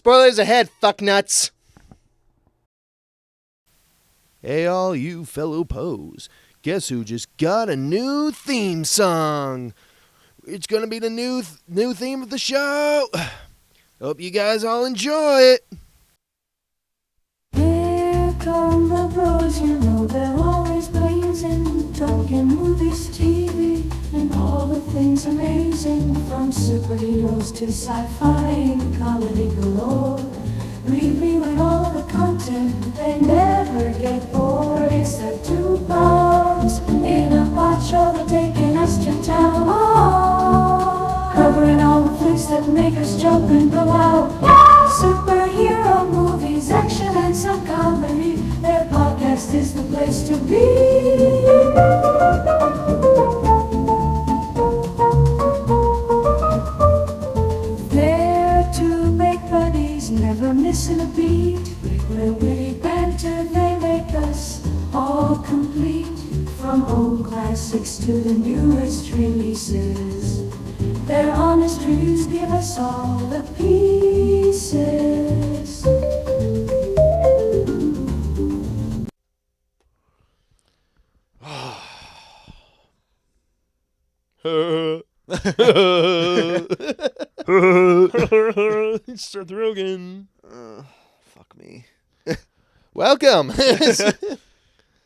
Spoilers ahead, fucknuts. Hey, all you fellow Poes. Guess who just got a new theme song? It's gonna be the new theme of the show. Hope you guys all enjoy it. Here come the pros, you know they're always blazing, talking movies, TV, and all the things amazing, from superheroes to sci-fi and comedy galore. Read me with all the content, they never get bored. It's the two pros in a pod show, they're taking us to town. Oh, covering all the flicks that make us jump and go out. Superhero movies, action and some comedy. Their podcast is the place to be. They're to make buddies, never missing a beat. With their witty banter, they make us all complete. From old classics to the newest releases, their honest reviews give us all the pieces. Seth Rogen. Fuck me. Welcome.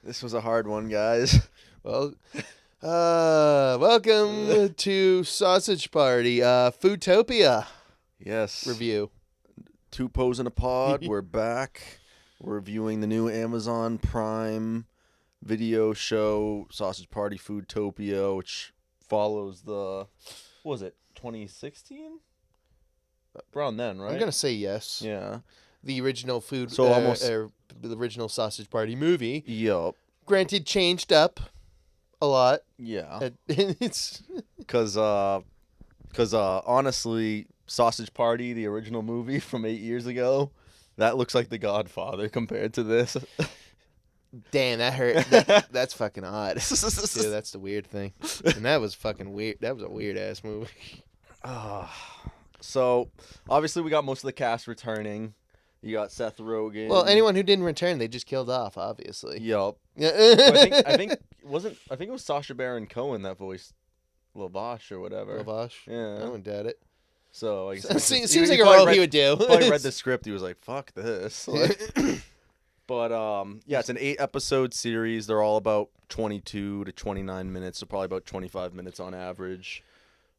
This was a hard one, guys. Well, welcome to Sausage Party, Foodtopia Yes. review. Two Pos in a Pod. We're back. We're reviewing the new Amazon Prime video show, Sausage Party Foodtopia, which follows the, what was it, 2016? Around then, right? I'm gonna say yes. Yeah. The original food, So almost- the original Sausage Party movie. Yup. Granted, changed up a lot. Yeah. It's Because honestly, Sausage Party, the original movie from 8 years ago, that looks like The Godfather compared to this. damn, that hurt. That's fucking odd. Dude, that's the weird thing. And that was fucking weird. That was a weird ass movie. So, obviously, we got most of the cast returning. You got Seth Rogen. Well, anyone who didn't return, they just killed off. Obviously. Yup. Yeah. I think it was Sacha Baron Cohen that voiced Lavash or whatever. Lavash. Yeah. I wouldn't doubt it. So I guess Seems like a role he would do. Probably read the script. He was like, "Fuck this." But yeah, it's an 8-episode series. They're all about 22 to 29 minutes, so probably about 25 minutes on average.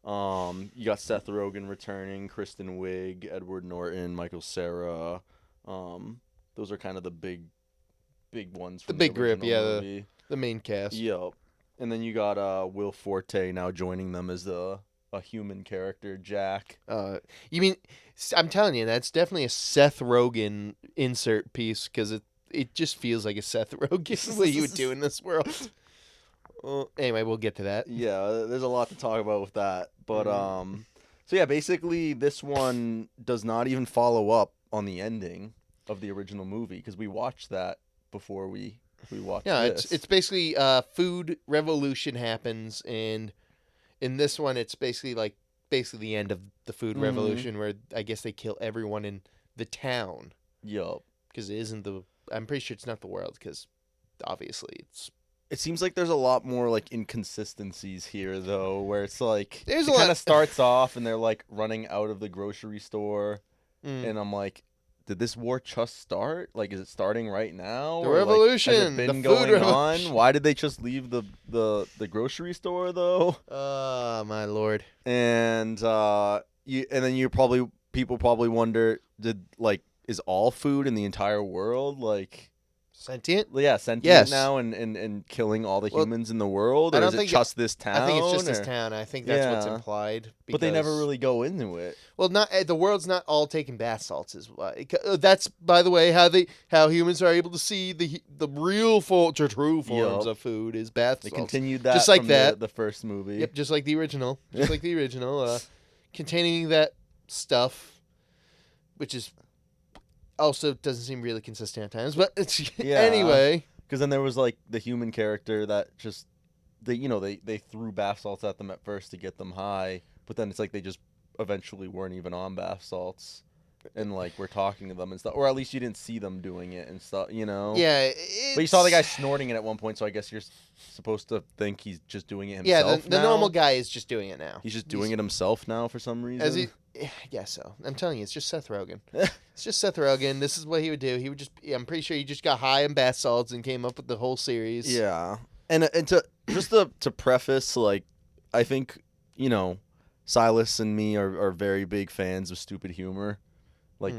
You got Seth Rogen returning, Kristen Wiig, Edward Norton, Michael Cera. Those are kind of the big ones. From The big group, original yeah, movie. The main cast. Yep. And then you got Will Forte now joining them as a human character, Jack. You mean? I'm telling you, that's definitely a Seth Rogen insert piece because it just feels like a Seth Rogen what you would do in this world. Well, anyway, we'll get to that. Yeah, there's a lot to talk about with that. But so yeah, basically this one does not even follow up on the ending of the original movie because we watched that before we watched this. It's basically food revolution happens, and in this one, it's basically the end of the food revolution, where I guess they kill everyone in the town. Yup. Because it isn't I'm pretty sure it's not the world, because obviously it's. It seems like there's a lot more like inconsistencies here though, where it's like There's it a lot- kind of starts off and they're like running out of the grocery store, and I'm like, did this war just start? Like, is it starting right now? The Or, like, revolution, has it the been food going revolution. on? Why did they just leave the grocery store though? Oh my lord! And people probably wonder, is all food in the entire world like Sentient? sentient Yes. now and killing all the Well, humans in the world, I or don't is it think just this town? I think it's just this or- town. I think that's what's Yeah. implied. But they never because- really go into it. Well, not the world's not all taking bath salts, is why. That's, by the way, how humans are able to see the true forms Yup. of food is bath They salts. continued that Just like from that. the first movie. Yep, just like the original. Containing that stuff, which is also doesn't seem really consistent at times. But Yeah. anyway, Because then there was like the human character that just they threw bath salts at them at first to get them high, but then it's like they just eventually weren't even on bath salts. and like we're talking to them and stuff, or at least you didn't see them doing it and stuff, you know. Yeah, But you saw the guy snorting it at one point, so I guess you're supposed to think he's just doing it Yeah, himself. the normal guy is just doing it now. He's just doing it himself now for some reason. I guess so. I'm telling you, it's just Seth Rogen. It's just Seth Rogen. This is what he would do. He would just. I'm pretty sure he just got high on bath salts and came up with the whole series. Yeah, and to preface, like, I think Silas and me are very big fans of stupid humor. Like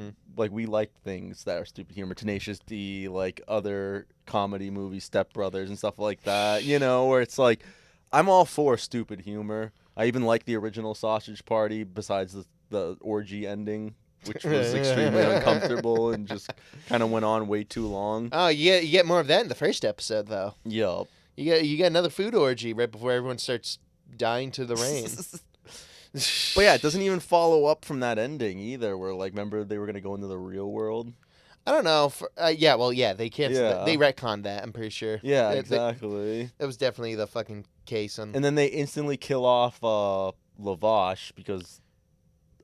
we like things that are stupid humor, Tenacious D, like other comedy movies, Step Brothers and stuff like that. Where it's like, I'm all for stupid humor. I even like the original Sausage Party, besides the orgy ending, which was extremely uncomfortable and just kind of went on way too long. Oh, you get more of that in the first episode, though. Yup. You get another food orgy right before everyone starts dying to the rain. But yeah, it doesn't even follow up from that ending either, where like, remember they were gonna go into the real world. I don't know. They can't. Yeah. They retconned that. I'm pretty sure. Yeah, exactly. That was definitely the fucking case. And then they instantly kill off Lavash because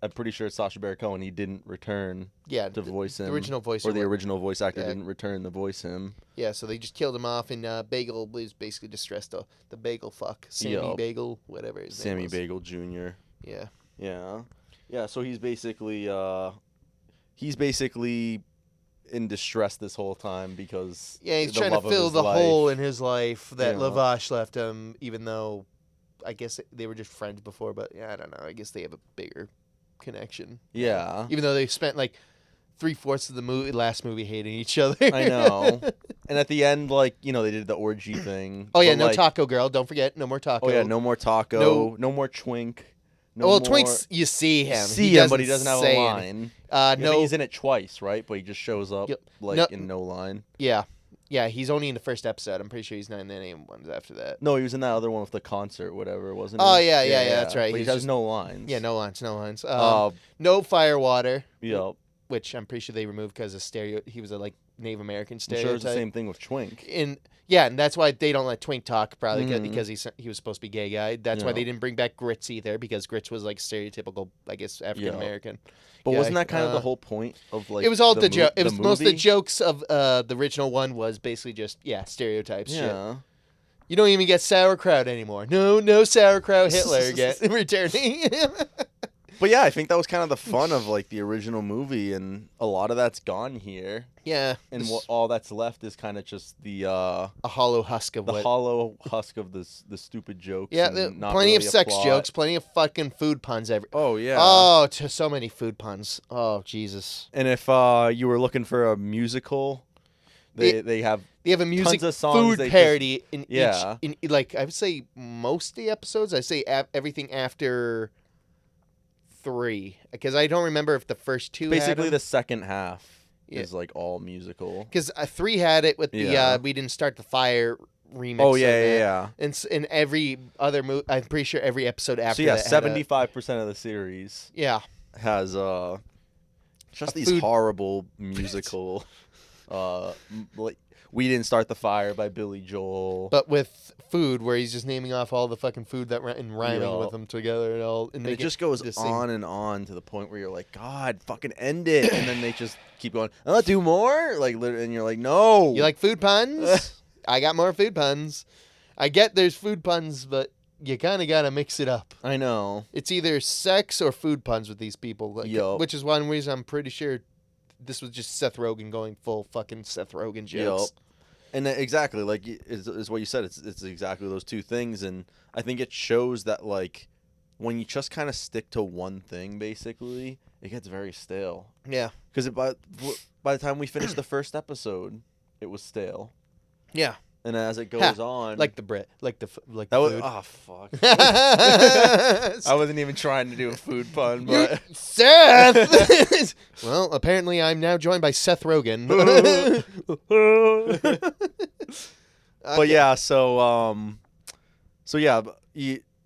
I'm pretty sure it's Sacha Baron Cohen. He didn't return to voice him. The original voice. Or the original voice actor didn't return to voice him. Yeah, so they just killed him off, and Bagel was basically distressed. The Bagel fuck. Sammy Bagel, whatever his name was. Sammy Bagel Jr. Yeah. Yeah. Yeah, so he's basically in distress this whole time because he's the trying to love of fill his the life. hole in his life that Yeah. Lavash left him, even though I guess they were just friends before, but I don't know. I guess they have a bigger connection. Yeah. Even though they spent like 3/4 of the last movie hating each other. I know. And at the end, like, they did the orgy thing. Oh, yeah, But, no like, Taco Girl. Don't forget, no more Taco. Oh, yeah, no more Taco. No more Twink. Twinks, you see him. But he doesn't have a line. I think he's in it twice, right? But he just shows up in no line. Yeah. Yeah, he's only in the first episode. I'm pretty sure he's not in any ones after that. No, he was in that other one with the concert, whatever, wasn't he? Oh, yeah, that's right. But he has no lines. Yeah, no lines. No fire water. Yep. Which I'm pretty sure they removed because of he was a Native American I'm stereotype. sure it's the same thing with Twink. And that's why they don't let Twink talk, probably because he was supposed to be gay guy. That's why they didn't bring back Grits either, because Grits was like stereotypical, I guess, African American. But wasn't that kind of the whole point of like? It was all the joke. It the was most of the movie? jokes of the original one was basically just stereotypes. Yeah. Shit. You don't even get sauerkraut anymore. No sauerkraut. Hitler again returning. But yeah, I think that was kind of the fun of like the original movie, and a lot of that's gone here. Yeah. And all that's left is kind of just the a hollow husk of hollow husk of the stupid jokes. Yeah, and not plenty really of sex plot. jokes, plenty of fucking food puns. Oh yeah. Oh, so many food puns. Oh Jesus. And if you were looking for a musical, they have a music tons of songs food parody in each. Like I would say most of the episodes. I say everything after 3, because I don't remember if the first 2 basically had the second half is like all musical. Because 3 had it with the we didn't start the fire remix. Oh yeah. And in every other movie, I'm pretty sure every episode after. So yeah, that 75% of the series has just these horrible musical like We Didn't Start the Fire by Billy Joel. But with food, where he's just naming off all the fucking food and rhyming with them together and all. And it just goes on and on to the point where you're like, God, fucking end it. And then they just keep going, do more? Like, and you're like, no. You like food puns? I got more food puns. I get there's food puns, but you kind of got to mix it up. I know. It's either sex or food puns with these people. Which is one reason I'm pretty sure this was just Seth Rogen going full fucking Seth Rogen jokes. Yep. And exactly, like, is what you said. It's exactly those two things. And I think it shows that, like, when you just kind of stick to one thing, basically, it gets very stale. Yeah. Because by the time we finished the first episode, it was stale. Yeah. And as it goes on, like the Brit, like the that the was food. Fuck. I wasn't even trying to do a food pun, but Seth. Well, apparently I'm now joined by Seth Rogen. But yeah, so yeah,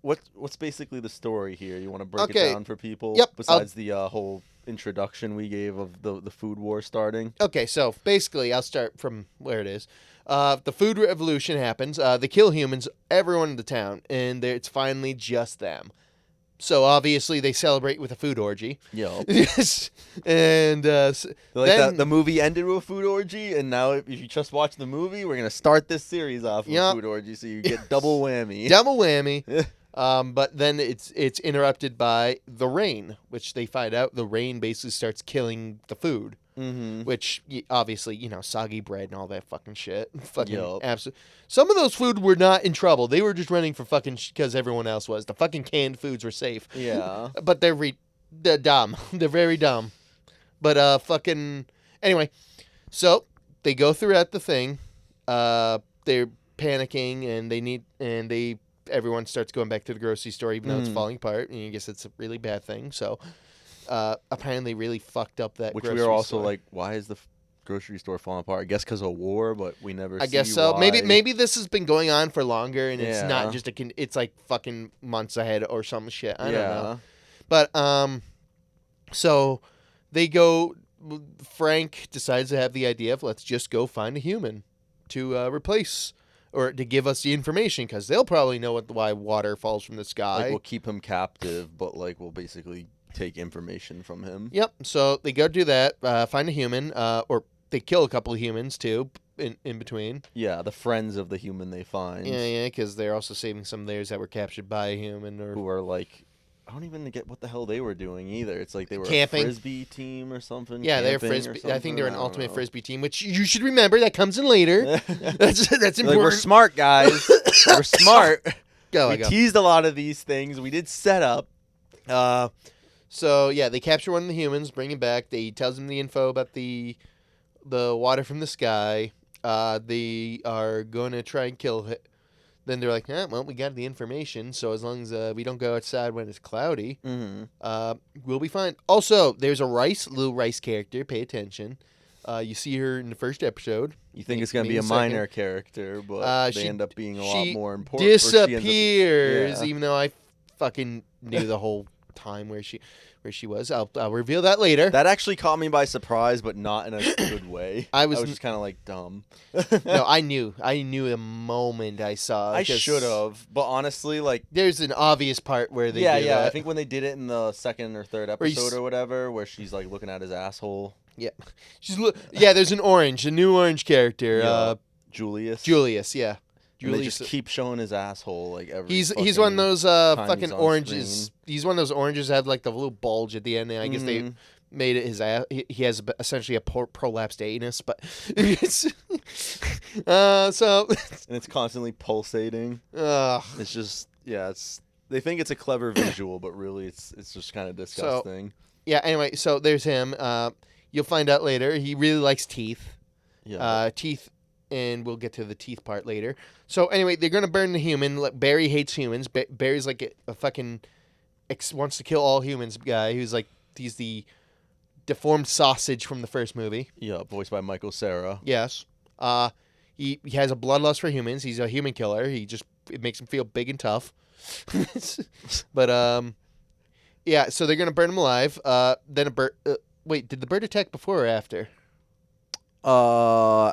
what's basically the story here? You want to break it down for people? Yep. Besides the whole introduction we gave of the food war starting. Okay, so basically I'll start from where it is. The food revolution happens. They kill humans, everyone in the town, and it's finally just them. So obviously they celebrate with a food orgy. Yup. And Like then the movie ended with a food orgy, and now if you just watch the movie, we're gonna start this series off with a Yup. food orgy, so you get double whammy. double whammy. But then it's interrupted by the rain, which they find out the rain basically starts killing the food. Mm-hmm. Which obviously, soggy bread and all that fucking shit. Fucking Yup. absolute. Some of those food were not in trouble. They were just running for fucking because everyone else was. The fucking canned foods were safe. Yeah. But they're dumb. They're very dumb. But fucking anyway, so they go throughout the thing. They're panicking and everyone starts going back to the grocery store even though it's falling apart. And I guess it's a really bad thing. So apparently really fucked up that Which grocery we were also store. like, why is the grocery store falling apart? I guess because of war, but we never. I guess see so. why. Maybe this has been going on for longer, and it's Yeah. not just it's like fucking months ahead or some shit. I don't Yeah. know. But so they go. Frank decides to have the idea of let's just go find a human to replace or to give us the information because they'll probably know why water falls from the sky. Like we'll keep him captive, but like we'll basically take information from him. Yep. So they go do that, find a human, or they kill a couple of humans too in between. Yeah, the friends of the human they find. Yeah, because they're also saving some of theirs that were captured by a human or Who are like, I don't even get what the hell they were doing either. It's like they were Camping. a frisbee team or something. yeah, they're camping or frisbee. I think they're an something. ultimate don't frisbee team, which you should remember that comes in later. know. that's Like, important. we're smart, guys. We're smart. Go, We go. teased a lot of these things. We did set up. So yeah, they capture one of the humans, bring him back. They tells him the info about the water from the sky. They are going to try and kill him. Then they're like, well, we got the information, so as long as we don't go outside when it's cloudy, we'll be fine. Also, there's a little Rice character. Pay attention. You see her in the first episode. You think it's going to be maybe a second. minor character, but they she- end up being a lot she more important. or she ends up- Disappears, yeah. even though I fucking knew the whole time where she was. I'll reveal that later. That actually caught me by surprise, but not in a good way. I I was was just kind of like dumb. No, I knew the moment I saw. I 'cause should have, but honestly, like, There's an obvious part where they yeah, do yeah. that. I think when they did it in the second or third Where he's- episode or whatever, where she's like looking at his asshole. there's a new orange character, Yeah. Julius. Julius. Yeah, And they Julius. just keep showing his asshole like every. He's one of fucking those time he's fucking on oranges. screen. He's one of those oranges that have like the little bulge at the end. And I guess they Mhm. made it his ass. He has essentially a prolapsed anus, but it's so and it's constantly pulsating. uh, It's just it's. They think it's a clever visual, but really it's just kind of disgusting. yeah. Anyway, so there's him. You'll find out later. He really likes teeth. Yeah. Teeth, and we'll get to the teeth part later. So anyway, they're gonna burn the human. Barry hates humans. Barry's like a fucking wants to kill all humans guy. Who's like he's the deformed sausage from the first movie. Yeah, voiced by Michael Cera. Yes. He has a bloodlust for humans. He's a human killer. It makes him feel big and tough. But yeah. So they're gonna burn him alive. Then a bird. Wait, did the bird attack before or after? I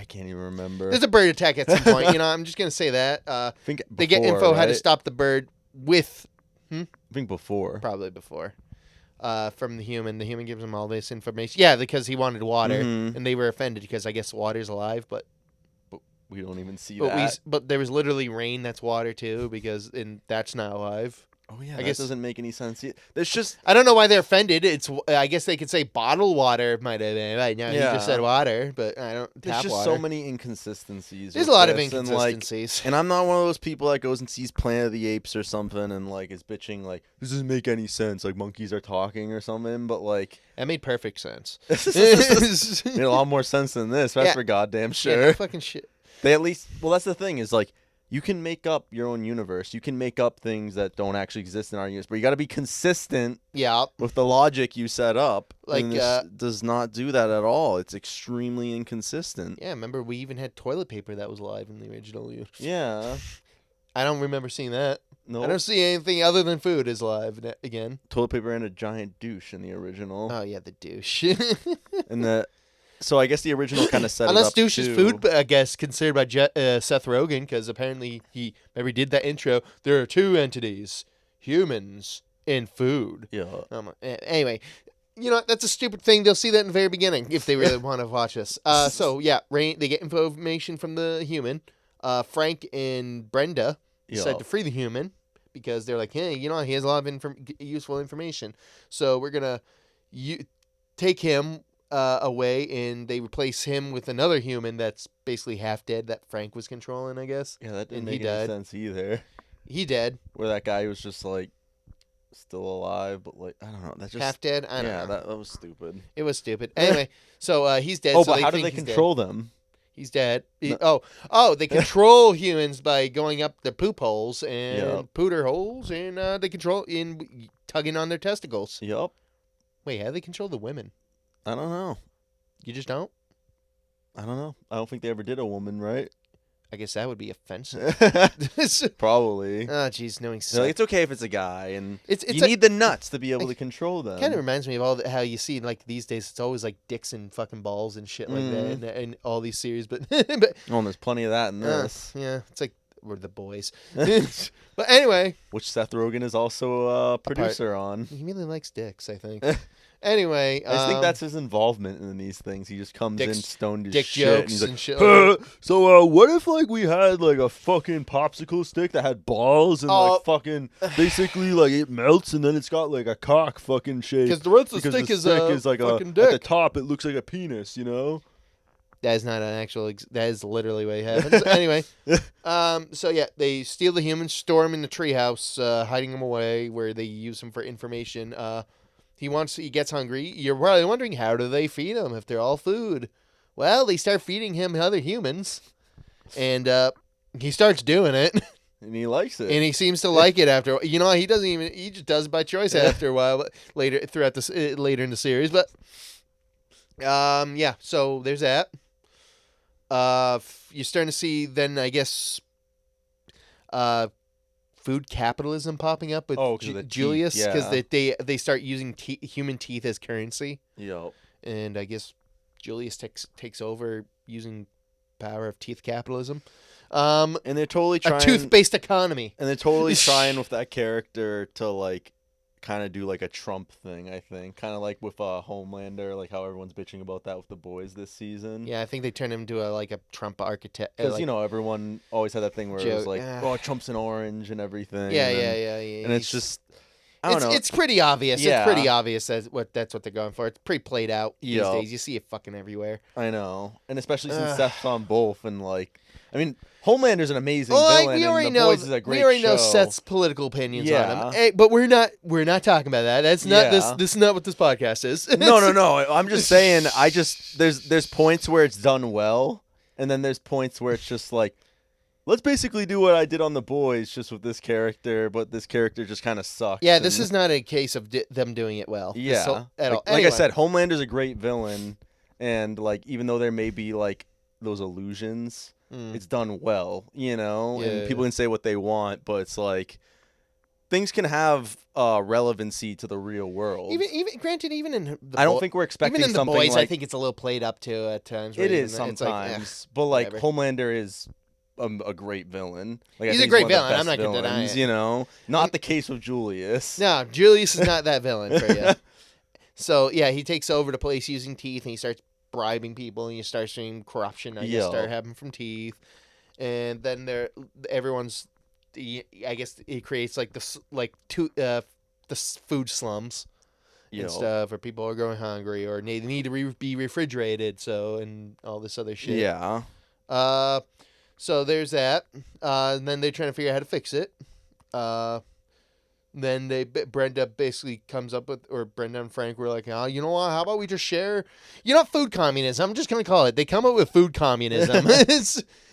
can't even remember. There's a bird attack at some point. I'm just gonna say that. I think They get before, info how to right? stop the bird with I think before. probably before. From the human. The human gives them all this information. Yeah, because he wanted water, Mhm. and they were offended because I guess water's alive, but We don't even see that. but there was literally rain that's water too, and that's not alive. Oh yeah, I that guess- doesn't make any sense. There's just I don't know why they're offended. I guess they could say bottled water might have been right now. He Yeah. just said water, but I don't. there's Tap just water. so many inconsistencies. There's with a lot of this, and, like, inconsistencies. And I'm not one of those people that goes and sees Planet of the Apes or something and like is bitching like this doesn't make any sense. Like monkeys are talking or something, but like That made perfect sense. it made a lot more sense than this. That's Yeah. for goddamn Yeah, sure. no fucking shit. They at least that's the thing is like you can make up your own universe. You can make up things that don't actually exist in our universe, but you got to be consistent Yeah, with the logic you set up. Like, and this does not do that at all. It's extremely inconsistent. yeah. Remember, we even had toilet paper that was live in the original. Yeah. I don't remember seeing that. No. I don't see anything other than food is live again. Toilet paper and a giant douche in the original. Oh yeah, the douche. And so I guess the original kind of set it Unless up douche is too. food, I guess considered by Seth Rogen, because apparently he did that intro. There are two entities, humans in food. Yeah. Anyway, that's a stupid thing. They'll see that in the very beginning if they really want to watch this. So yeah, they get information from the human. Frank and Brenda decide to free the human because they're like, hey, he has a lot of useful information. So we're gonna take him away, and they replace him with another human that's basically half dead that Frank was controlling, I guess. Yeah, that didn't And he make any died. sense either. He dead. Where that guy was just like still alive, but like I don't know. That just Half dead. I don't yeah, know. that was stupid. It was stupid. Anyway, so he's dead. Oh, so but how do think they he's control them? He's dead. No. They control humans by going up the poop holes and Yep. pooter holes, and they control in tugging on their testicles. Yup. Wait, how do they control the women? I don't know. You just don't? I don't know. I don't think they ever did a woman, right? I guess that would be offensive. Probably. Oh, jeez, knowing They're like, so. it's okay if it's a guy, and It's you need the nuts to be able to control them. Kind of reminds me of how you see like these days. It's always like dicks and fucking balls and shit like that in all these series. But Oh, and there's plenty of that in this. yeah, it's like we're the boys. But anyway, Which Seth Rogen is also a producer on. he really likes dicks, I think. Anyway, I just think that's his involvement in these things. He just comes in Dick's- stoned as dick shit, jokes and he's like, and shit like that. So, what if like we had like a fucking popsicle stick that had balls and Oh. like fucking basically like it melts and then it's got like a cock fucking shape. Because the rest of the Because stick the is like fucking at the dick. top it looks like a penis, you know? That is not an actual. That is literally what happens. Anyway, so yeah, they steal the humans, store him in the treehouse, hiding him away where they use him for information. He gets hungry. You're probably wondering, how do they feed him if they're all food? Well, they start feeding him other humans, and he starts doing it, and he likes it. and he seems to like it after. He doesn't even. He just does it by choice after a while. But later in the series, but yeah. So there's that. You're starting to see then, I guess, food capitalism popping up with 'Cause of the teeth, Julius, because yeah. they start using human teeth as currency, Yup. and I guess Julius takes over using power of teeth capitalism. And they're totally trying A tooth-based economy. And they're totally trying with that character to like kind of do like a Trump thing, I think. Kind of like with Homelander, like how everyone's bitching about that with the boys this season. Yeah, I think they turned him into a Trump architect. Because everyone always had that thing where it was joke, like, ah. oh, Trump's an orange and everything. Yeah. And it's just, I don't know. It's pretty obvious. Yeah. It's pretty obvious that's what they're going for. It's pretty played out these Yup. days. You see it fucking everywhere. I know, and especially since Seth's on both, and like, I mean, Homelander's an amazing villain, we already and The know. Boys is a great We already know show. Seth's political opinions on Yeah. him. Hey, but we're not talking about that. That's not Yeah. this is not what this podcast is. No. I'm just saying. There's points where it's done well, and then there's points where it's just like, let's basically do what I did on The Boys, just with this character, but this character just kind of sucks. Yeah, this and- is not a case of them doing it well. Yeah, at all. like I Anyway. said, Homelander's a great villain, and like even though there may be like those illusions, it's done well, Yeah. and people can say what they want, but it's like things can have relevancy to the real world. Even in the I don't think we're expecting even in the something boys. like I think it's a little played up to at times. it where is it's like, sometimes, but like whatever. Homelander is a great villain. Like, I He's think a great one of the villain. I'm best not gonna deny villains, it. Not the case with Julius. No, Julius is not that villain for you. So yeah, he takes over the place using teeth, and he starts bribing people, and you start seeing corruption. I guess Yeah. start happening from teeth, and then everyone's. I guess it creates like this food slums and stuff, where people are going hungry or they need to be refrigerated. So and all this other shit. Yeah. So there's that. And then they're trying to figure out how to fix it. Then Brenda basically comes up with, or Brenda and Frank were like, oh, you know what? How about we just share? Food communism. I'm just gonna call it. They come up with food communism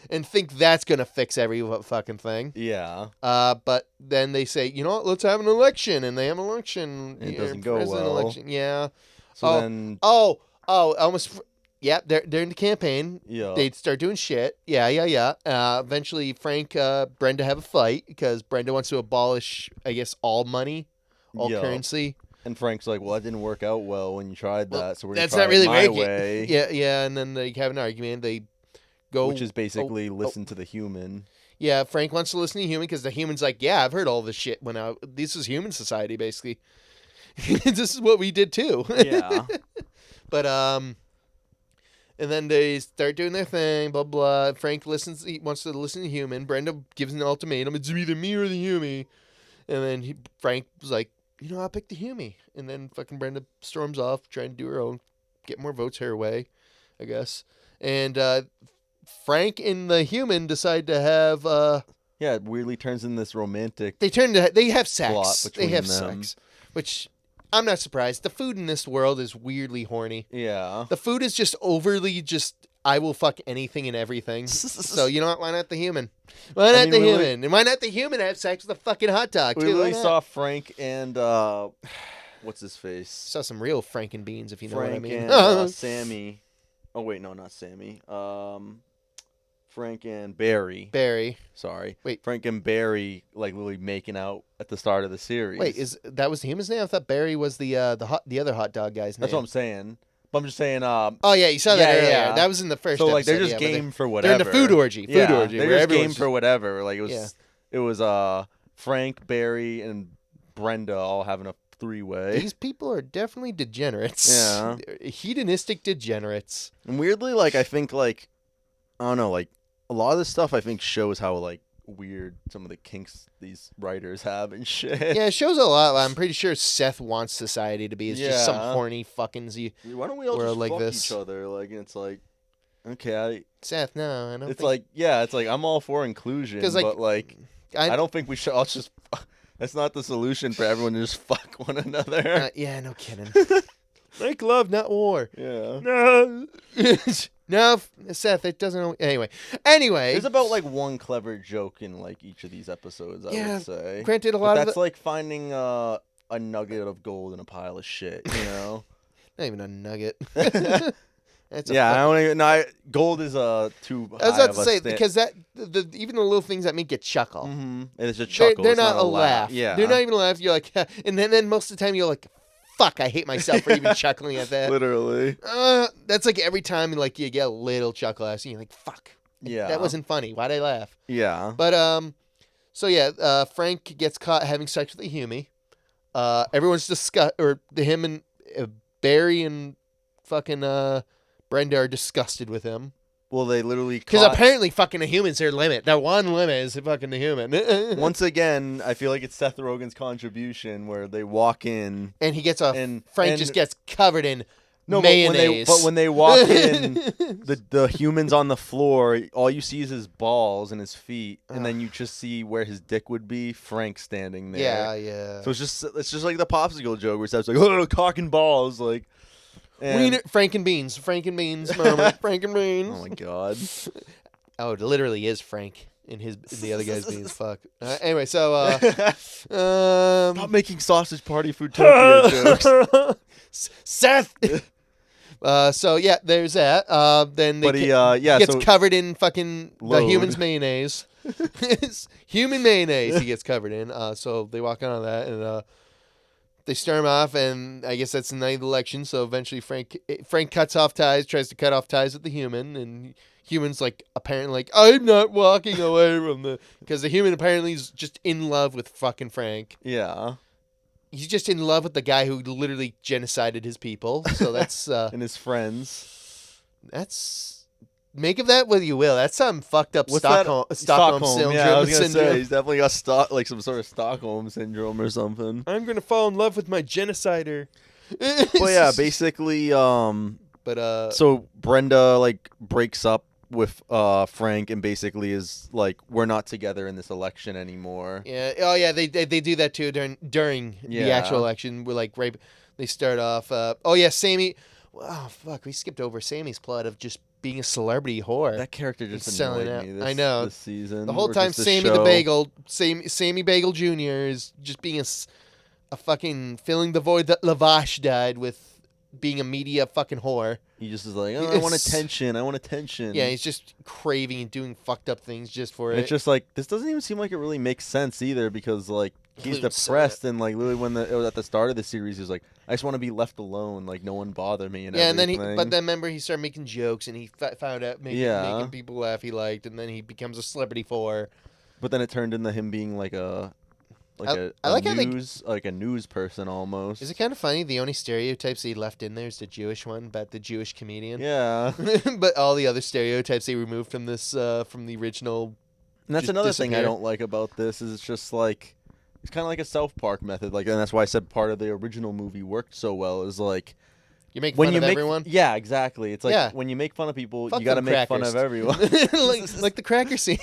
and think that's gonna fix every fucking thing. Yeah. But then they say, you know what? Let's have an election, and they have an election. It doesn't go president well. Election. Yeah. So then, Almost. Yeah, they're in the campaign. yeah. They start doing shit. Yeah. Eventually, Brenda have a fight because Brenda wants to abolish, I guess, all money, all Yeah. currency. And Frank's like, well, that didn't work out well when you tried that, Well, so we're gonna that's try not really it my working. way. Yeah. And then they have an argument. They go, Which is basically listen to the human. yeah, Frank wants to listen to human because the human's like, yeah, I've heard all this shit this is human society, basically. This is what we did too. Yeah. But, and then they start doing their thing, blah, blah. Frank he wants to listen to human. Brenda gives an ultimatum. It's either me or the human. And then Frank was like, I'll pick the human. And then fucking Brenda storms off, trying to do her own, get more votes her way, I guess. And Frank and the human decide to have... yeah, it weirdly turns in this romantic... They have sex. plot They have between them. sex. Which, I'm not surprised. The food in this world is weirdly horny. Yeah. The food is just overly I will fuck anything and everything. So, you know what? Why not the human? Why not the human? And why not the human have sex with a fucking hot dog, We too? really saw Frank and, what's his face? Saw some real Franken beans, if you know what I Frank mean. and Sammy. Oh, wait, no, not Sammy. Frank and Barry. Barry. Sorry. Wait. Frank and Barry, like, literally making out at the start of the series. Wait, that was the human's name? I thought Barry was the other hot dog guy's name. That's what I'm saying. But I'm just saying, oh, yeah, you saw that yeah, earlier. yeah. That was in the first so, like, episode. they're just yeah, game for They're whatever. in the food orgy. Yeah, Food orgy. they're where just everyone's game for whatever. Like, Yeah. it was Frank, Barry, and Brenda all having a three-way. These people are definitely degenerates. Yeah. They're hedonistic degenerates. And weirdly, like, I think, like, I don't know, like, a lot of this stuff I think shows how, like, weird some of the kinks these writers have and shit. Yeah, it shows a lot. I'm pretty sure Seth wants society to be. It's just some Yeah. horny fuckings. Why don't we all world just like fuck this. each other? Like, and it's like, okay, Seth, no, I don't it's think... like, yeah, it's like, I'm all for inclusion, 'Cause, like, but, like, I don't think we should all just... That's not the solution for everyone to just fuck one another. yeah, no kidding. Make love, not war. Yeah. No. No, Seth, it doesn't... Anyway. There's about, like, one clever joke in, like, each of these episodes, I Yeah, would say. granted, a But lot of that's like finding a nugget of gold in a pile of shit, you know? Not even a nugget. That's a Yeah, I fucking- don't even. No, gold is too high I was about of to a say, sta- because even the little things that make you chuckle. Mhm. It's a They're, chuckle. they're it's not a laugh. laugh. Yeah, They're not even a laugh. You're like, and then most of the time you're like, fuck, I hate myself for even chuckling at that. literally. That's like every time like you get a little chuckle out, and you're like, fuck. Yeah, That wasn't funny. Why'd I laugh? Yeah, But so yeah, Frank gets caught having sex with a human. Everyone's him and Barry and fucking Brenda are disgusted with him. well, they literally Because caught... apparently fucking the human's their limit. That one limit is fucking the human. Once again, I feel like it's Seth Rogen's contribution where they walk in. And he gets And- Frank and- just gets covered in No, mayonnaise. but when they walk in, the humans on the floor, all you see is his balls and his feet, and then you just see where his dick would be. Frank standing there. Yeah. So it's just like the popsicle joke where it's like, oh, cock and balls, like. And, Wiener, Frank and beans moment. Frank and beans. oh my god. Oh, it literally is Frank in the other guy's beans. Fuck. Anyway, so Stop making sausage party Foodtopia jokes. Seth. So yeah, there's that. Then But he gets so covered in fucking the Load. human's mayonnaise. Human mayonnaise he gets covered in. So they walk on that and they storm off, and I guess that's the night of the election. So eventually Frank tries to cut off ties with the human, and human's like apparently like, I'm not walking away from because the human apparently is just in love with fucking Frank. yeah, He's just in love with the guy who literally genocided his people. So that's and his friends. make of that what you will. That's some fucked up What's Stockholm syndrome. Yeah, I was gonna say syndrome. he's definitely got like some sort of Stockholm syndrome or something. I'm gonna fall in love with my genocider. But yeah, basically, But so Brenda like breaks up with Frank and basically is like, we're not together in this election anymore. yeah, oh yeah, they do that too during the Yeah. actual election. We're like right. They start off. Oh yeah, Sammy. Oh fuck, we skipped over Sammy's plot of just being a celebrity whore. That character just It's selling annoyed out. me. I know. This season. The whole or time, just this Sammy the show. Bagel, Sammy Bagel Jr. is just being a fucking filling the void that Lavash died with being a media fucking whore. He just is like, oh, I want attention. I want attention. Yeah, he's just craving and doing fucked up things just for And it. it's just like, this doesn't even seem like it really makes sense either, because like he's Includes depressed and like literally when it was at the start of the series, he was like, I just want to be left alone, like no one bother me and yeah, and then everything. but then remember he started making jokes and he found out making Yeah. people laugh he liked, and then he becomes a celebrity for. But then it turned into him being like a I like how they- news like a news person almost. Is it kind of funny? The only stereotypes he left in there is the Jewish one about the Jewish comedian. Yeah. But all the other stereotypes they removed from this, from the original. And that's just another thing I disappear. don't like about this is it's just like it's kind of like a South Park method. Like, and that's why I said part of the original movie worked so well is like You make when fun you of make everyone. yeah, exactly. It's like Yeah. when you make fun of people, Fuck you got to them make fun crackers. of everyone. like the cracker scene.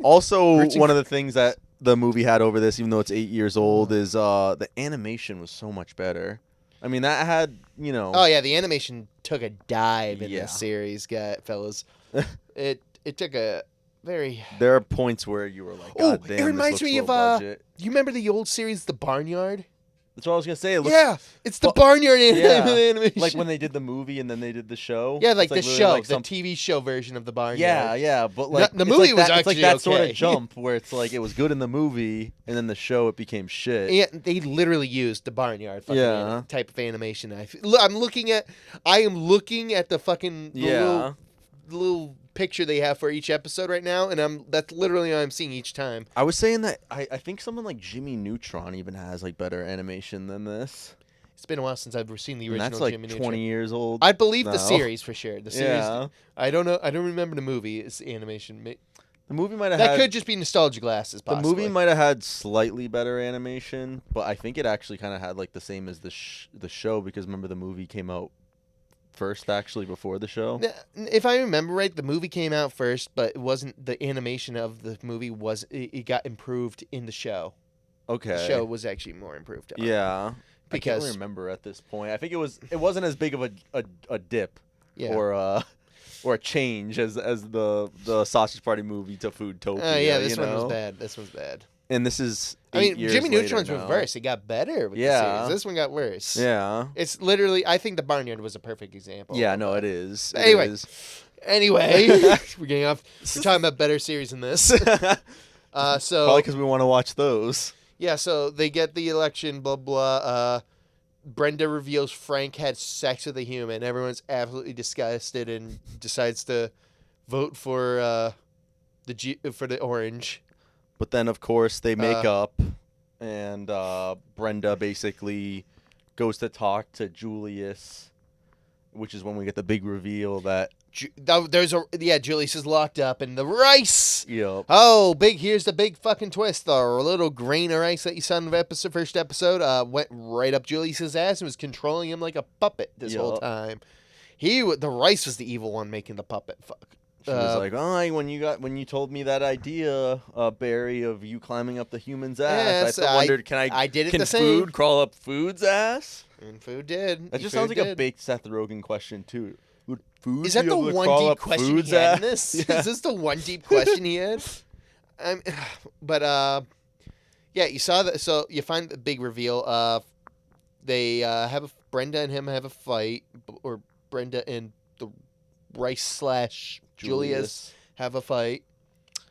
Also, Rich and- one of the things that the movie had over this, even though it's 8 years old, is the animation was so much better. I mean, that had Oh yeah, the animation took a dive in Yeah. this series, fellas. it took a very. there are points where you were like, Oh, God it damn, reminds this me looks of, low budget. You remember the old series, The Barnyard? That's what I was gonna say. It looks, Yeah, it's the Well, Barnyard yeah, animation. like when they did the movie and then they did the show. Yeah, like It's the literally show, like the some- TV show version of the Barnyard. Yeah, yeah, but like the it's movie like was that, it's like actually that sort okay. of jump where it's like it was good in the movie and then the show it became shit. Yeah, they literally used the Barnyard fucking Yeah. type of animation. I'm looking at the fucking Yeah. little picture they have for each episode right now, and that's literally what I'm seeing each time. I was saying that I think someone like Jimmy Neutron even has like better animation than this. It's been a while since I've seen the And original that's like Jimmy 20 Neutron. years old. I believe the now. series for sure. The series. Yeah. I don't know. I don't remember the movie. It's the animation. The movie might have That had could just be nostalgia glasses. the Possibly. movie might have had slightly better animation, but I think it actually kind of had like the same as the show because remember the movie came out first actually before the show. If I remember right, the movie came out first, but it wasn't the animation of the movie was it got improved in the show. Okay. The show was actually more improved on. Yeah. I can't Because- really remember at this point. I think it wasn't as big of a dip Yeah. or a change as the Sausage Party movie to Foodtopia. Yeah, this you one was know? bad. This one's bad. And this is I mean, 8 years Jimmy later Neutron's now. reverse. It got better with the Yeah. series. This one got worse. Yeah. It's literally, I think the Barnyard was a perfect example. Yeah, of no, that. it is. It Anyway. is. Anyway, we're getting off. We're talking about better series than this. So Probably because we want to watch those. yeah, so they get the election. Blah blah. Brenda reveals Frank had sex with a human. Everyone's absolutely disgusted and decides to vote for for the orange. But then, of course, they make Uh, up, and Brenda basically goes to talk to Julius, which is when we get the big reveal that Julius is locked up and the rice. yep, Oh, here's the big fucking twist. The little grain of rice that you saw in the first episode went right up Julius's ass and was controlling him like a puppet this whole Yup. time. The rice was the evil one making the puppet. Fuck. she was like, "Oh, when you told me that idea, Barry, of you climbing up the human's ass, Yes, I wondered, can I did it can the same. food crawl up food's ass?" And food did. That just Food sounds like a did. baked Seth Rogen question too. Would food Is that be the able to one crawl deep up question food's he had ass? in this? Yeah. Is this the one deep question he had? Yeah, you saw that. So you find the big reveal. They Brenda and him have a fight, or Brenda and the Rice / Julius have a fight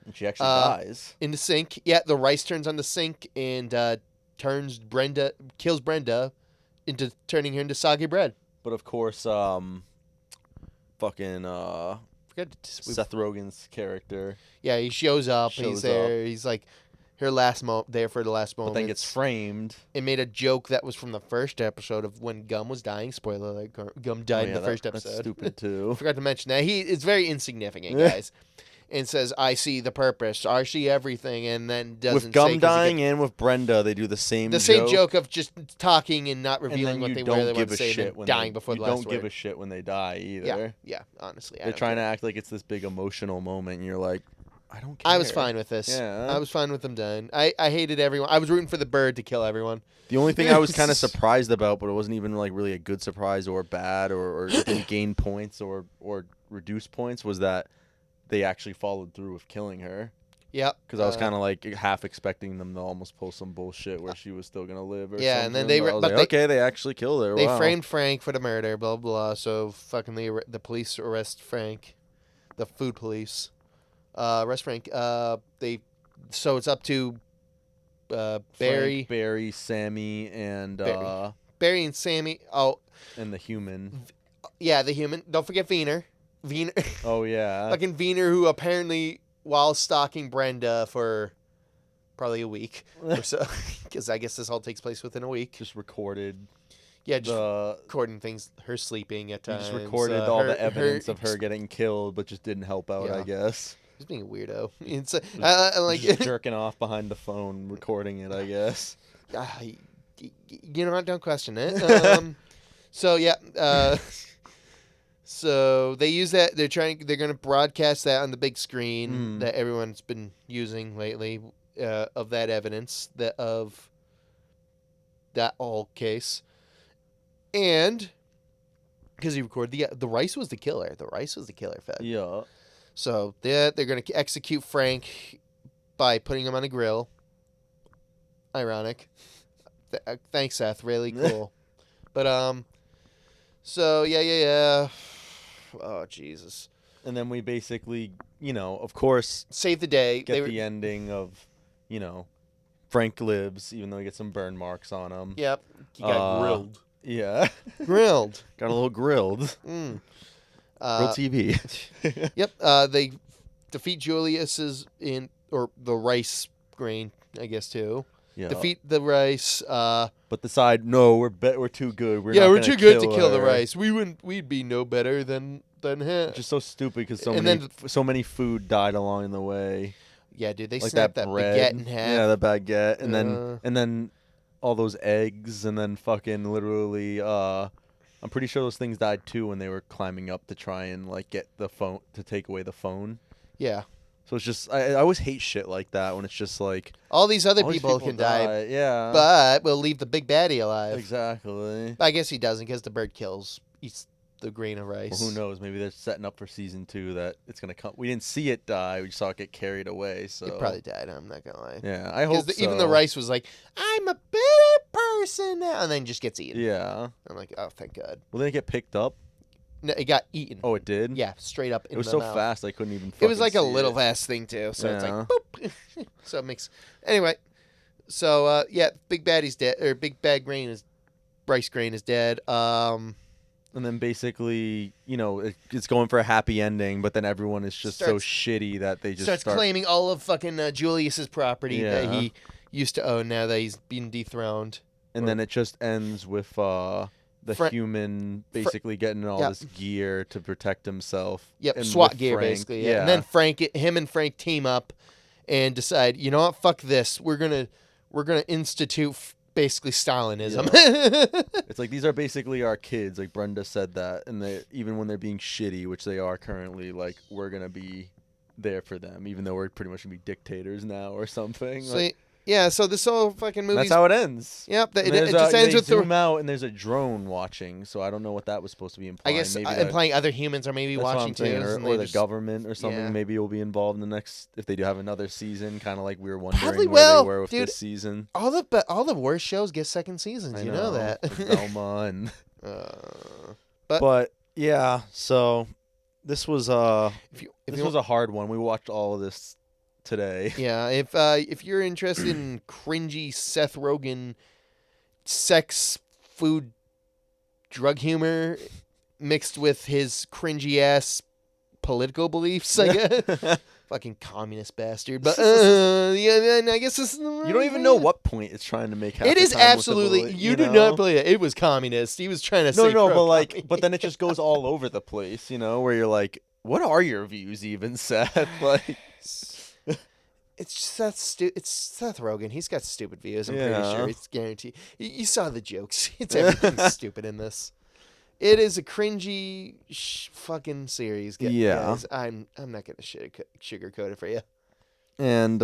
And she actually dies. in the sink. Yeah, the Rice turns on the sink and kills Brenda into turning her into soggy bread. But of course, fucking Forgot to, Seth Rogen's character, yeah, he shows up. And he's Shows there. He's like there for the last but moment. then gets framed. It made a joke that was from the first episode of when Gum was dying. Spoiler alert: Gum died in the first episode. That's stupid too. Forgot to mention that it's very insignificant, guys. And says, "I see the purpose. I see everything," and then doesn't With say Gum 'cause he dying and with Brenda, they do the same. the same joke of just talking and not and revealing then what you they don't really want give to a say, shit and when then dying before you the last don't give word. a shit when they die either. Yeah, yeah. Honestly, They're trying to act like it's this big emotional moment, and you're like, I don't care. I was fine with this. Yeah. I was fine with them dying. I hated everyone. I was rooting for the bird to kill everyone. The only thing I was kind of surprised about, but it wasn't even like really a good surprise or bad or didn't gain points or reduce points, was that they actually followed through with killing her. Yep. Because I was kind of like half expecting them to almost pull some bullshit where she was still gonna live. Or Yeah, and then something, they but I was but like, okay, they actually killed her. They Wow. framed Frank for the murder, blah blah. So fucking the police arrest Frank, the food police, arrest Frank. So it's up to Barry, Frank, Barry, Sammy, and Barry. Barry and Sammy. Oh and the human. yeah, the human. Don't forget Wiener. Oh yeah. Fucking Wiener, who apparently while stalking Brenda for probably a week or so, because I guess this all takes place within a week. Just recorded. Yeah, just The recording things, her sleeping at you times. just recorded all the evidence of her getting killed, but just didn't help out. Yeah. I guess. Just being a weirdo. It's like Just jerking off behind the phone, recording it. I guess. You know what? Don't question it. So yeah. So they use that. They're going to broadcast that on the big screen that everyone's been using lately of that evidence of that all case. And because he recorded the Rice was the killer. The Rice was the killer, Fed. Yeah. So they're going to execute Frank by putting him on a grill. Ironic. Thanks, Seth. Really cool. But so yeah. Oh Jesus. And then we basically, of course, Save the day. get the ending of, Frank lives, even though he gets some burn marks on him. Yep. He got grilled. Yeah. Grilled. Got a little grilled. Mm. Grilled TV. Yep. They defeat Julius's or the Rice grain, I guess too. Yeah. Defeat the Rice. But decide, no, we're too good. We're too good to kill the her. Rice. We'd be no better than him. Just so stupid because And so many food died along the way. Yeah, dude, they Like snapped that bread. baguette in half. Yeah, the baguette, and then all those eggs, and then fucking literally, I'm pretty sure those things died too when they were climbing up to try and like get the phone to take away the phone. Yeah. So it's just I always hate shit like that when it's just like all these other all these people can die, yeah, but we'll leave the big baddie alive. Exactly. I guess he doesn't because the bird eats the grain of rice. Well, who knows? Maybe they're setting up for season 2 that it's gonna come. We didn't see it die. We saw it get carried away. So It probably died. I'm not gonna lie. Yeah, I hope so. Even the rice was like, "I'm a better person now," and then just gets eaten. Yeah. I'm like, "Oh, thank God." Well, then it get picked up. No, it got eaten. Oh, it did. Yeah, straight up. It was the so mouth. fast I couldn't even. It was like a fucking see little it. fast thing too. So it's Yeah. like boop. So it makes anyway. So yeah, Big Baddie's dead, or Big Bad Grain is Rice Grain is dead. And then basically, it's going for a happy ending, but then everyone is just so shitty that they just starts claiming all of fucking Julius's property that Yeah. he used to own now that he's been dethroned. And then it just ends with the human basically getting all this gear to protect himself. Yep, and SWAT with gear Frank, basically. Yeah. And then him and Frank team up and decide, you know what, fuck this. We're gonna institute basically Stalinism. It's like these are basically our kids. Like Brenda said that, and even when they're being shitty, which they are currently, like we're gonna be there for them, even though we're pretty much gonna be dictators now or something. So, yeah, so this whole fucking movie. That's how it ends. Yep, it just ends with zoom out, and there's a drone watching. So I don't know what that was supposed to be implying. I guess maybe implying other humans are maybe watching too, or the government or something. Yeah. Maybe will be involved in the next if they do have another season. Kind of like we were wondering Probably where will, they were with dude. this season. All the worst shows get second seasons. I You know that. Like Velma and. But yeah, so this was if was a hard one. We watched all of this today. Yeah, if you're interested in cringy Seth Rogen sex, food, drug humor mixed with his cringy ass political beliefs, I guess. Fucking communist bastard. But yeah, I guess this is You don't even know what point it's trying to make. It is absolutely. You do not believe it. It was communist. He was trying to say but then it just goes all over the place. Where you're like, what are your views even, Seth? Like. It's Seth Rogen. He's got stupid views. I'm pretty sure. It's guaranteed. You saw the jokes. It's everything stupid in this. It is a cringy fucking series. Guys. I'm not gonna sugarcoat it for you. And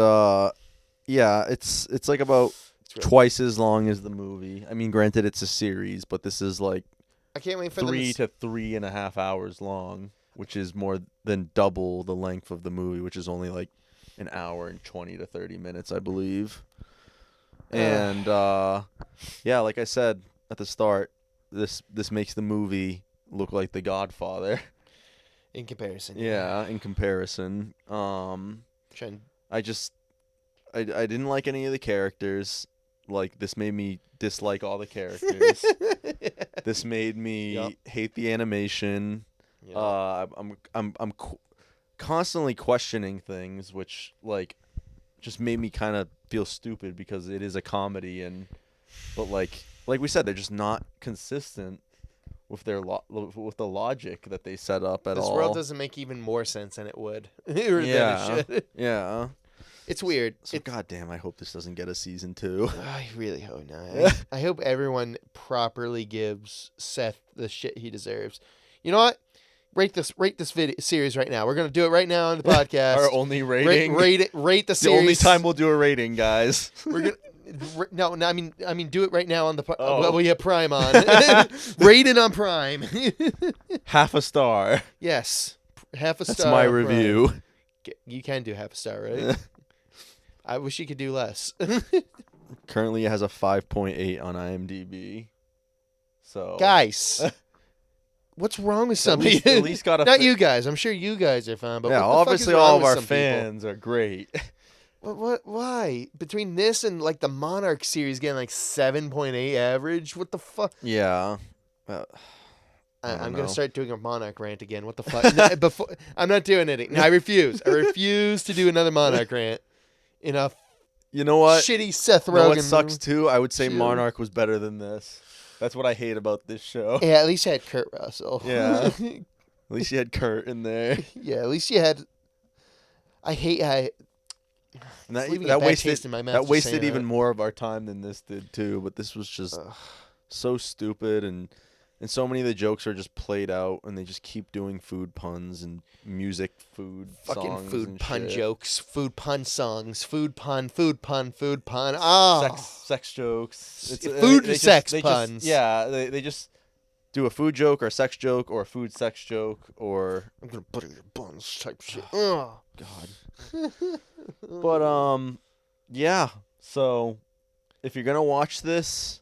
it's like about twice as long as the movie. I mean, granted, it's a series, but this is like I can't wait for 3 to 3.5 hours long, which is more than double the length of the movie, which is only like an hour and 20 to 30 minutes, I believe. And like I said at the start, this makes the movie look like The Godfather. In comparison. Yeah, in comparison. I didn't like any of the characters. Like, this made me dislike all the characters. This made me hate the animation. I'm constantly questioning things, which, like, just made me kind of feel stupid because it is a comedy, but like we said, they're just not consistent with their with the logic that they set up at all. This world doesn't make even more sense than it would. Or than it should. Yeah. It's weird. So goddamn, I hope this doesn't get a season 2. I really hope not. I hope everyone properly gives Seth the shit he deserves. You know what? Rate this video series right now. We're gonna do it right now on the podcast. Our only rating. Rate the series. The only time we'll do a rating, guys. We're gonna. No, I mean, do it right now on the. Oh. Well, we have Prime on. Rate it on Prime. Half a star. Yes, half a star. That's my on Prime. review. You can do half a star, right? I wish you could do less. Currently, it has a 5.8 on IMDb. So Guys, what's wrong with some people? At least got a Not you guys. I'm sure you guys are fine, but yeah, what the fuck obviously is wrong all of with our some people? fans are great. What? Why? Between this and like the Monarch series getting like 7.8 average, what the fuck? Yeah. I I'm don't gonna know. start doing a Monarch rant again. What the fuck? No, before I'm not doing it. No, I refuse. I refuse to do another Monarch rant in a You know what? shitty Seth You know what Rogen. sucks too? I would say Shoot. Monarch was better than this. That's what I hate about this show. Yeah, at least you had Kurt Russell. Yeah. At least you had Kurt in there. Yeah, at least you had. And It's leaving a bad taste in my mouth that just wasted saying even that. more of our time than this did too. But this was just so stupid, and so many of the jokes are just played out, and they just keep doing food puns and food Fucking songs food and pun shit. jokes, food pun songs, food pun. Ah, sex jokes. Food they sex just, puns. They just do a food joke or a sex joke or a food sex joke or I'm gonna butter your buns type shit. God. But yeah. So if you're gonna watch this,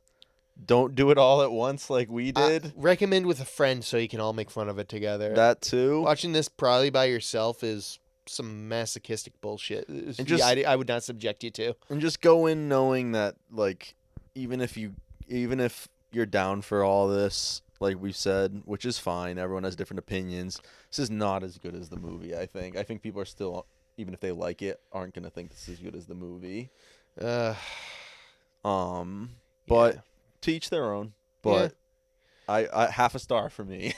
don't do it all at once like we did. Recommend with a friend so you can all make fun of it together. That too. Watching this probably by yourself is some masochistic bullshit. And just- I would not subject you to. And just go in knowing that, like, even if you're down for all this, like we've said, which is fine. Everyone has different opinions. This is not as good as the movie. I think people are still, even if they like it, aren't gonna think this is as good as the movie. But Yeah. to each their own. But I half a star for me.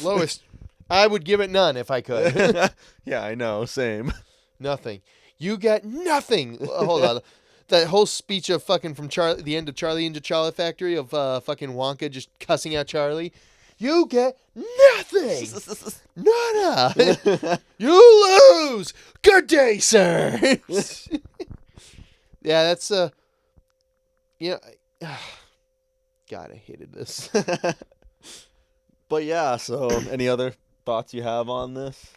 Lowest, I would give it none if I could. Yeah, I know. Same. Nothing. You get nothing. Hold on. That whole speech of fucking from Charlie, the end of Charlie and the Chocolate Factory of fucking Wonka just cussing out Charlie. You get nothing. Nada. You lose. Good day, sir. Yeah, that's yeah. God, I hated this. But yeah, so any other thoughts you have on this?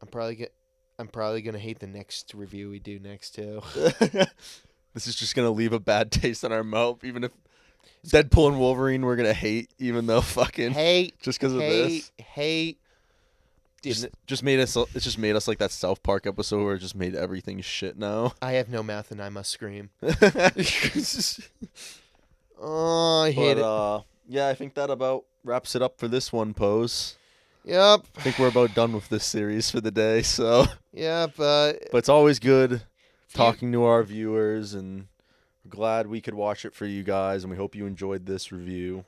I'm probably gonna hate the next review we do next too. This is just gonna leave a bad taste in our mouth, even if Deadpool and Wolverine we're gonna hate, even though fucking Hate just because of this. Hate. It just made us like that South Park episode where it just made everything shit now. I have no mouth and I must scream. Oh, I hate it. Yeah, I think that about wraps it up for this one, Pose. Yep. I think we're about done with this series for the day, so Yep. but it's always good talking to our viewers, and we're glad we could watch it for you guys, and we hope you enjoyed this review.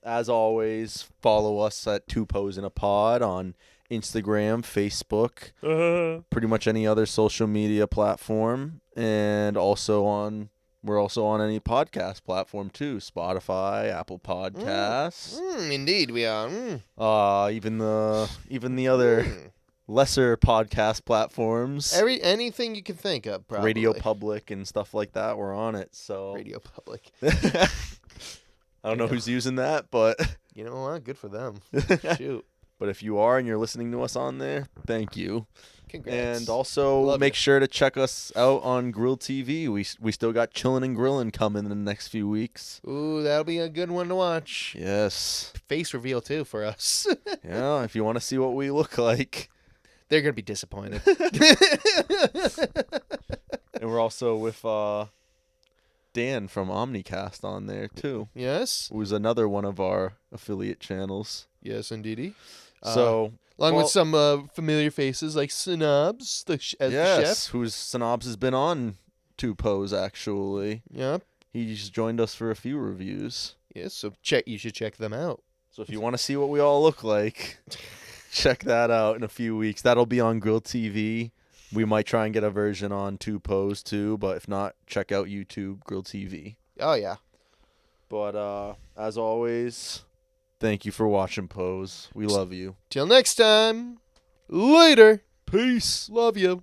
As always, follow us at Two Pose in a Pod on Instagram, Facebook, pretty much any other social media platform, and we're also on any podcast platform too, Spotify, Apple Podcasts, Indeed, we are. even the other lesser podcast platforms, Anything you can think of, probably. Radio Public and stuff like that. We're on it, so Radio Public. I don't know who's using that, but You know what? Good for them. Shoot. but if you are and you're listening to us on there, thank you. Congrats. And also Love make you. sure to check us out on Grill TV. We still got Chillin' and Grillin' coming in the next few weeks. Ooh, that'll be a good one to watch. Yes. Face reveal too for us. Yeah, if you want to see what we look like. They're gonna be disappointed. And we're also with Dan from Omnicast on there too. Yes. Who's another one of our affiliate channels. Yes, indeedy. So Along well, with some familiar faces like Synobs, as the chef. whose Synobs has been on Two Pose actually. Yep. He's joined us for a few reviews. Yes, so you should check them out. So if you want to see what we all look like, check that out in a few weeks. That'll be on Grill TV. We might try and get a version on Two Pose too, but if not, check out YouTube Grill TV. Oh, yeah. But as always, thank you for watching Pose. We love you. Till next time. Later. Peace. Love you.